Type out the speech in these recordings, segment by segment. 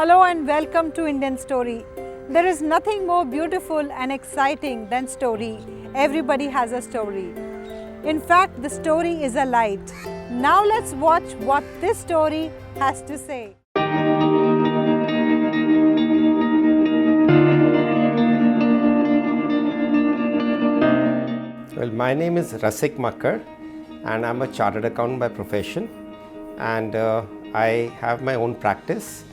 Hello and welcome to Indian Story. There is nothing more beautiful and exciting than story. Everybody has a story. In fact, the story is a light. Now let's watch what this story has to say. Well, my name is Rasik Makkar and I'm a chartered accountant by profession, and I have my own practice.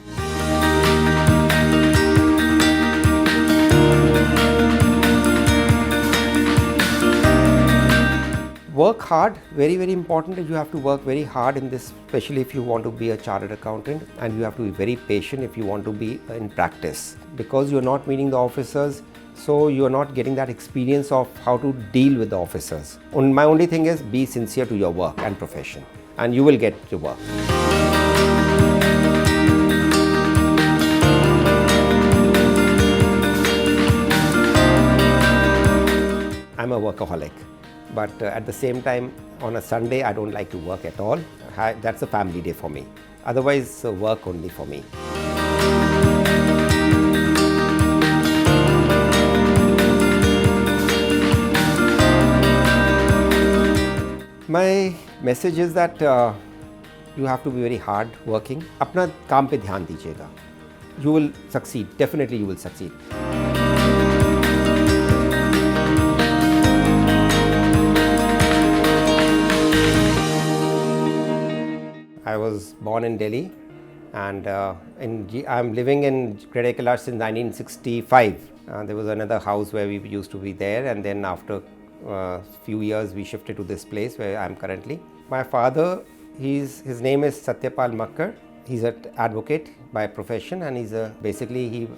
Work hard, very important. You have to work very hard in this, especially if you want to be a chartered accountant, and you have to be very patient if you want to be in practice, because you're not meeting the officers, so you're not getting that experience of how to deal with the officers. My only thing is be sincere to your work and profession, and you will get your work. I'm a workaholic. But at the same time, on a Sunday, I don't like to work at all. That's a family day for me. Otherwise, work only for me. My message is that you have to be very hard working. अपना काम पे ध्यान दीजिएगा. You will succeed. Definitely, you will succeed. I was born in Delhi, and I'm living in Greater Kailash since 1965. There was another house where we used to be there, and then after a few years we shifted to this place where I'm currently. My father, his name is Satyapal Makkar. He's an advocate by profession, and he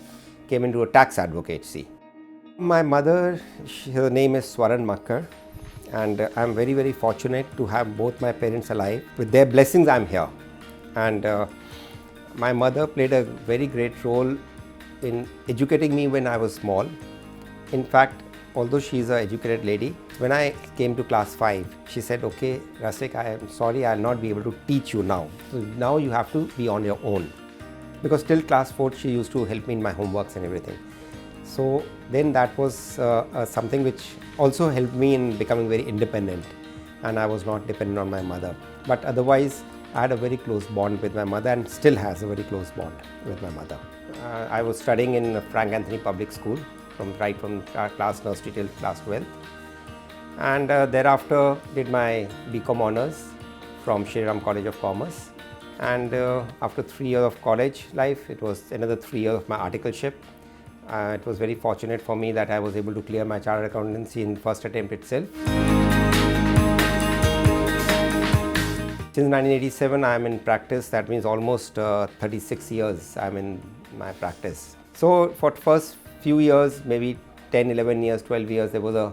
came into a tax advocacy. My mother, her name is Swaran Makkar. And I'm very fortunate to have both my parents alive. With their blessings, I'm here. And my mother played a very great role in educating me when I was small. In fact, although she's an educated lady, when I came to class 5, she said, "Okay, Rasik, I am sorry, I'll not be able to teach you now. So now you have to be on your own." Because till class 4, she used to help me in my homeworks and everything. So then that was something which also helped me in becoming very independent, and I was not dependent on my mother. But otherwise, I had a very close bond with my mother, and still has a very close bond with my mother. I was studying in Frank Anthony Public School from class nursery till class 12, and thereafter did my BCom honours from Shri Ram College of Commerce. And after 3 years of college life, it was another 3 years of my articleship. It was very fortunate for me that I was able to clear my chartered accountancy in first attempt itself. Since 1987, I am in practice. That means almost 36 years I am in my practice. So for first few years, maybe 10, 11 years, 12 years, there was a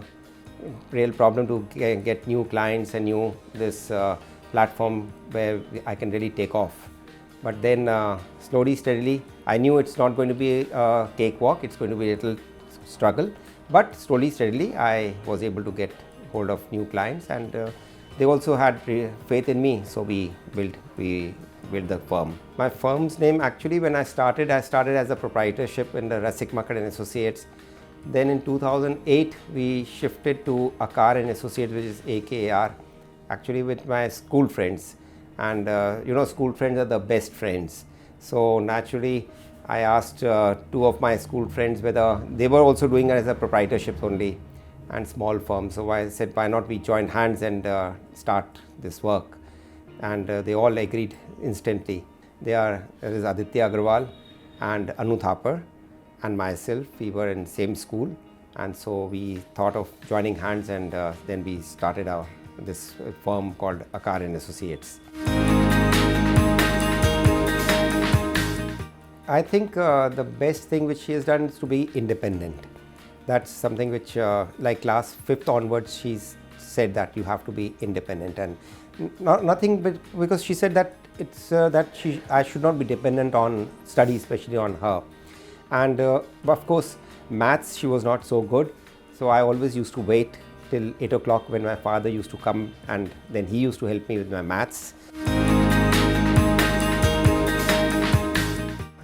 real problem to get new clients and this platform where I can really take off. But then slowly, steadily, I knew it's not going to be a cakewalk, it's going to be a little struggle. But slowly, steadily, I was able to get hold of new clients, and they also had faith in me, so we built the firm. My firm's name, actually, when I started as a proprietorship in the Rasik Makkar and Associates. Then in 2008, we shifted to Akar and Associates, which is AKAR, actually with my school friends. And school friends are the best friends. So naturally, I asked 2 of my school friends whether they were also doing it as a proprietorship only and small firm. So I said, why not we join hands and start this work? And they all agreed instantly. There is Aditya Agarwal and Anu Thapar and myself. We were in same school, and so we thought of joining hands, and then we started this firm called Akar and Associates. I think the best thing which she has done is to be independent. That's something which, like class 5th onwards, she's said that you have to be independent, and nothing but because she said that I should not be dependent on study, especially on her. And of course, maths she was not so good, so I always used to wait till 8 o'clock when my father used to come, and then he used to help me with my maths.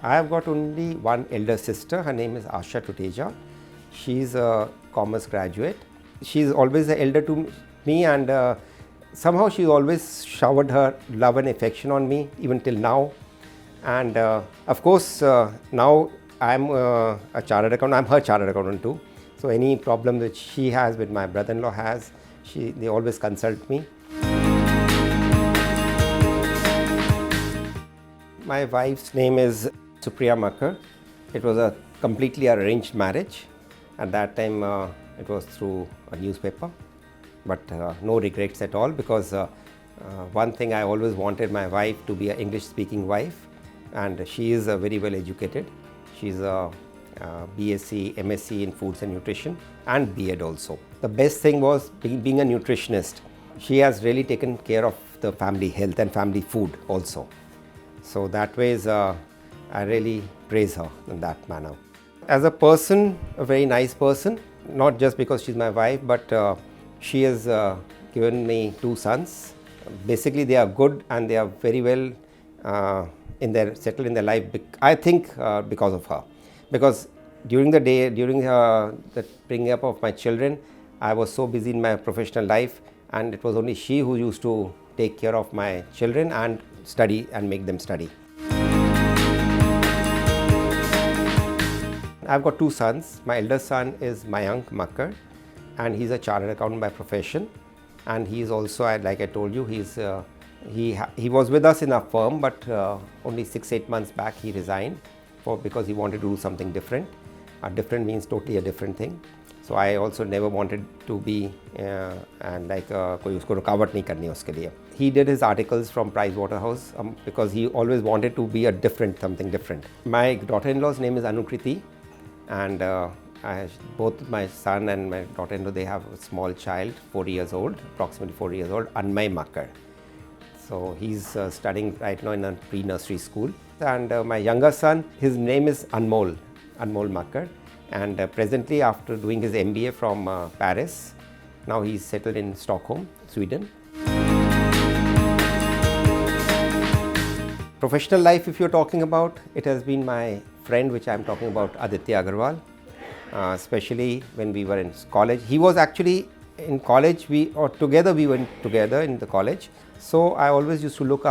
I have got only one elder sister. Her name is Asha Tuteja. She's a commerce graduate. She's always the elder to me, and somehow she always showered her love and affection on me, even till now. And of course, now I'm a chartered accountant. I'm her chartered accountant too. So any problem that she has with my brother-in-law has, they always consult me. My wife's name is Rasik Makkar. It was a completely arranged marriage. At that time, it was through a newspaper, but no regrets at all, because one thing I always wanted my wife to be an English-speaking wife, and she is very well educated. She's a BSc, MSc in Foods and Nutrition, and B.Ed also. The best thing was being a nutritionist. She has really taken care of the family health and family food also. So that way, I really praise her in that manner. As a person, a very nice person, not just because she's my wife, but she has given me 2 sons. Basically, they are good and they are very well settled in their life, I think because of her. Because during the day, during the bringing up of my children, I was so busy in my professional life, and it was only she who used to take care of my children and study and make them study. I've got 2 sons. My eldest son is Rasik Makkar, and he's a chartered accountant by profession. And he is also, like I told you, he was with us in our firm, but only 6-8 months back he resigned because he wanted to do something different. Different means totally a different thing. So I also never wanted to be and like कोई उसको रुकावट नहीं करनी उसके लिए. He did his articles from Pricewaterhouse because he always wanted to be something different. My daughter-in-law's name is Anukriti, and both my son and my daughter-in-law, they have a small child, 4 years old, approximately 4 years old, Anmay Makkar. So he's studying right now in a pre-nursery school. And my younger son, his name is Anmol Makkar. And presently, after doing his MBA from Paris, now he's settled in Stockholm, Sweden. Professional life, if you're talking about, it has been my friend, which I'm talking about, Aditya Agarwal, especially when we were in college. He was actually in college, we went together in the college. So I always used to look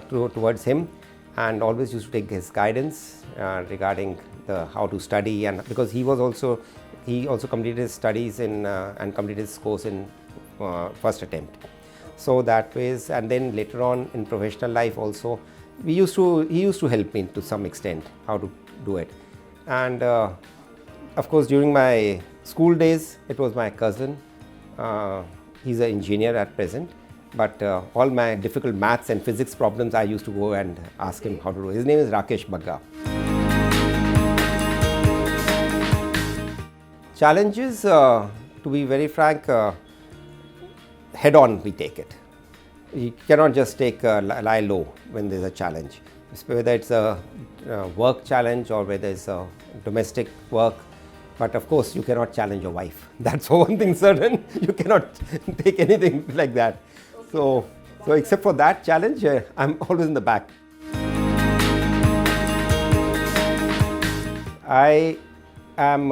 towards him, and always used to take his guidance regarding how to study, and because he also completed his studies and completed his course in first attempt. So that ways, and then later on in professional life also, he used to help me to some extent how to do it. And of course, during my school days, it was my cousin. He's an engineer at present, but all my difficult maths and physics problems, I used to go and ask him how to do. His name is Rakesh Bagga. Challenges, to be very frank, head on we take it. You cannot just lie low when there's a challenge. Whether it's a work challenge or whether it's a domestic work. But of course, you cannot challenge your wife. That's one thing certain. You cannot take anything like that. So except for that challenge, I'm always in the back. I am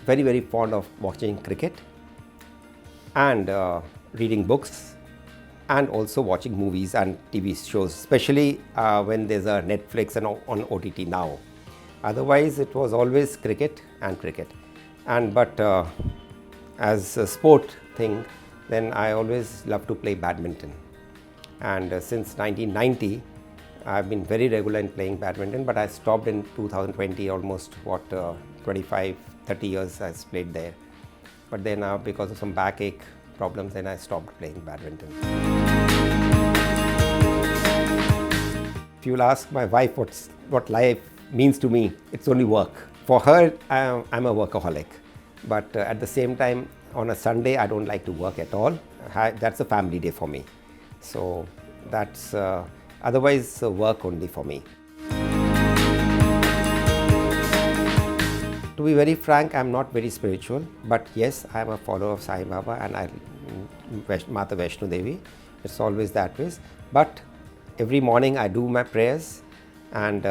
very, very fond of watching cricket and reading books, and also watching movies and TV shows, especially when there's a Netflix and on OTT now. Otherwise, it was always cricket. But as a sport thing, then I always love to play badminton. And since 1990, I've been very regular in playing badminton, but I stopped in 2020, almost 25, 30 years I played there. But then because of some backache problems, then I stopped playing badminton. If you'll ask my wife what life means to me, it's only work. For her, I'm a workaholic. But at the same time, on a Sunday, I don't like to work at all. That's a family day for me. So that's otherwise work only for me. To be very frank, I'm not very spiritual, but yes, I'm a follower of Sai Baba and Mata Vaishno Devi. It's always that way. But every morning I do my prayers, and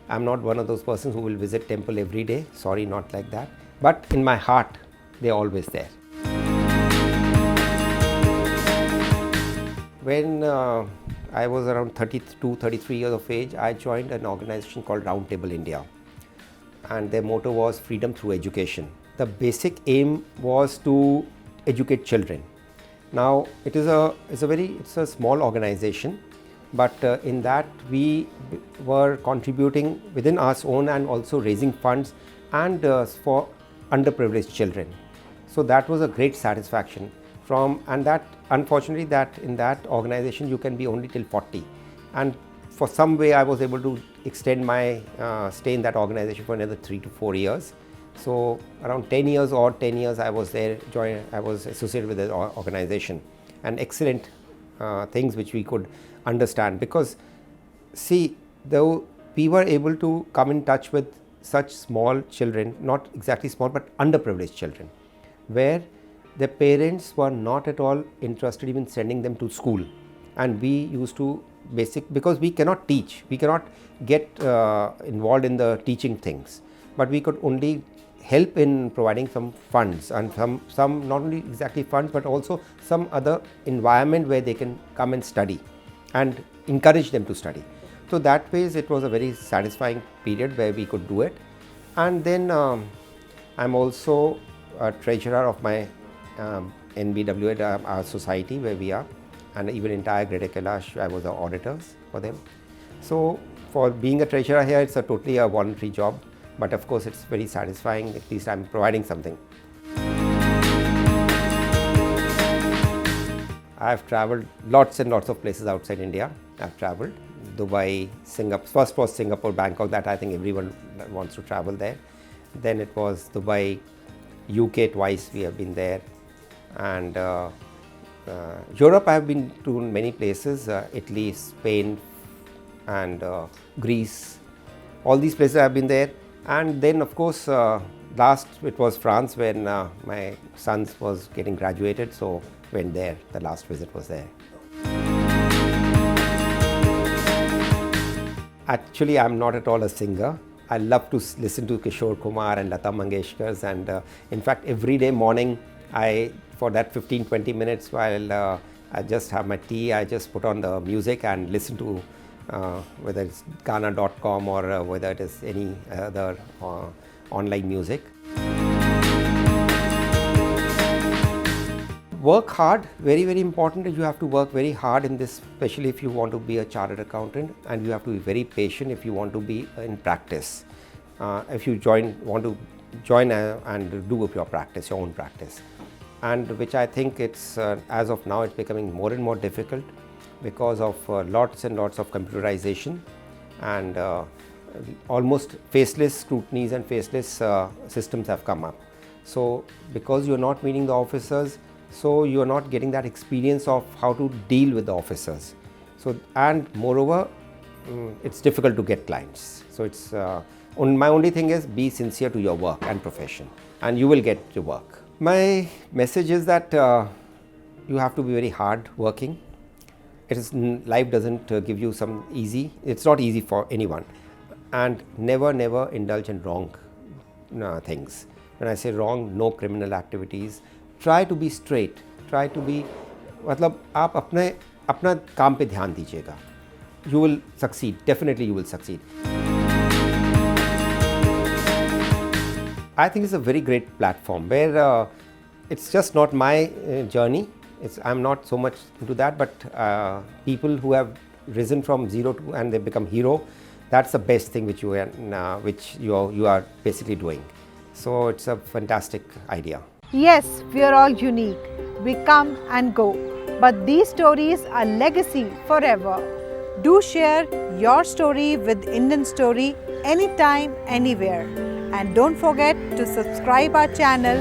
I'm not one of those persons who will visit temple every day. Sorry, not like that. But in my heart, they're always there. When I was around 32, 33 years of age, I joined an organization called Roundtable India. And their motto was freedom through education. The basic aim was to educate children. Now, it's a small organization, but in that we were contributing within our own and also raising funds and for underprivileged children. So that was a great satisfaction and that unfortunately that in that organization you can be only till 40, and for some way I was able to extend my stay in that organization for another 3 to 4 years. So around 10 years I was there, I was associated with the organization, and excellent things which we could understand, because see, though we were able to come in touch with such small children, not exactly small but underprivileged children, where their parents were not at all interested in sending them to school, and we used to because we cannot teach, we cannot get involved in the teaching things, but we could only help in providing some funds and some not only exactly funds but also some other environment where they can come and study and encourage them to study. So that way it was a very satisfying period where we could do it. And then I'm also a treasurer of my NBWA, our society where we are, and even entire Greater Kailash, I was the auditors for them. So for being a treasurer here, it's totally a voluntary job, but of course it's very satisfying, at least I'm providing something. I've traveled lots and lots of places outside India. I've traveled Dubai, Singapore, first was Singapore, Bangkok, that I think everyone wants to travel there. Then it was Dubai, UK twice we have been there, and Europe I have been to many places, Italy, Spain and Greece, all these places I have been there. And then of course last it was France when my son was getting graduated, so went there, the last visit was there. Actually, I'm not at all a singer. I love to listen to Kishore Kumar and Lata Mangeshkar's, and in fact every day morning for that 15-20 minutes while I just have my tea, I just put on the music and listen to whether it's Gaana.com or whether it is any other online music. Work hard, very, very important. You have to work very hard in this, especially if you want to be a chartered accountant, and you have to be very patient if you want to be in practice. If you want to join and do your practice, your own practice, and which I think it's as of now it's becoming more and more difficult because of lots and lots of computerization and almost faceless scrutinies and faceless systems have come up. So because you're not meeting the officers, so you're not getting that experience of how to deal with the officers. So, and moreover, it's difficult to get clients. So it's my only thing is be sincere to your work and profession, and you will get your work. My message is that you have to be very hard working. Life doesn't give you some easy. It's not easy for anyone, and never indulge in wrong things. When I say wrong, no criminal activities. Try to be straight. Try to be, मतलब आप अपना काम पे ध्यान दीजिएगा. You will succeed. Definitely you will succeed. I think it's a very great platform where it's just not my journey. I'm not so much into that, but people who have risen from zero to and they become hero, that's the best thing which you are basically doing. So it's a fantastic idea. Yes, we are all unique. We come and go, but these stories are legacy forever. Do share your story with Indian Story anytime, anywhere. And don't forget to subscribe our channel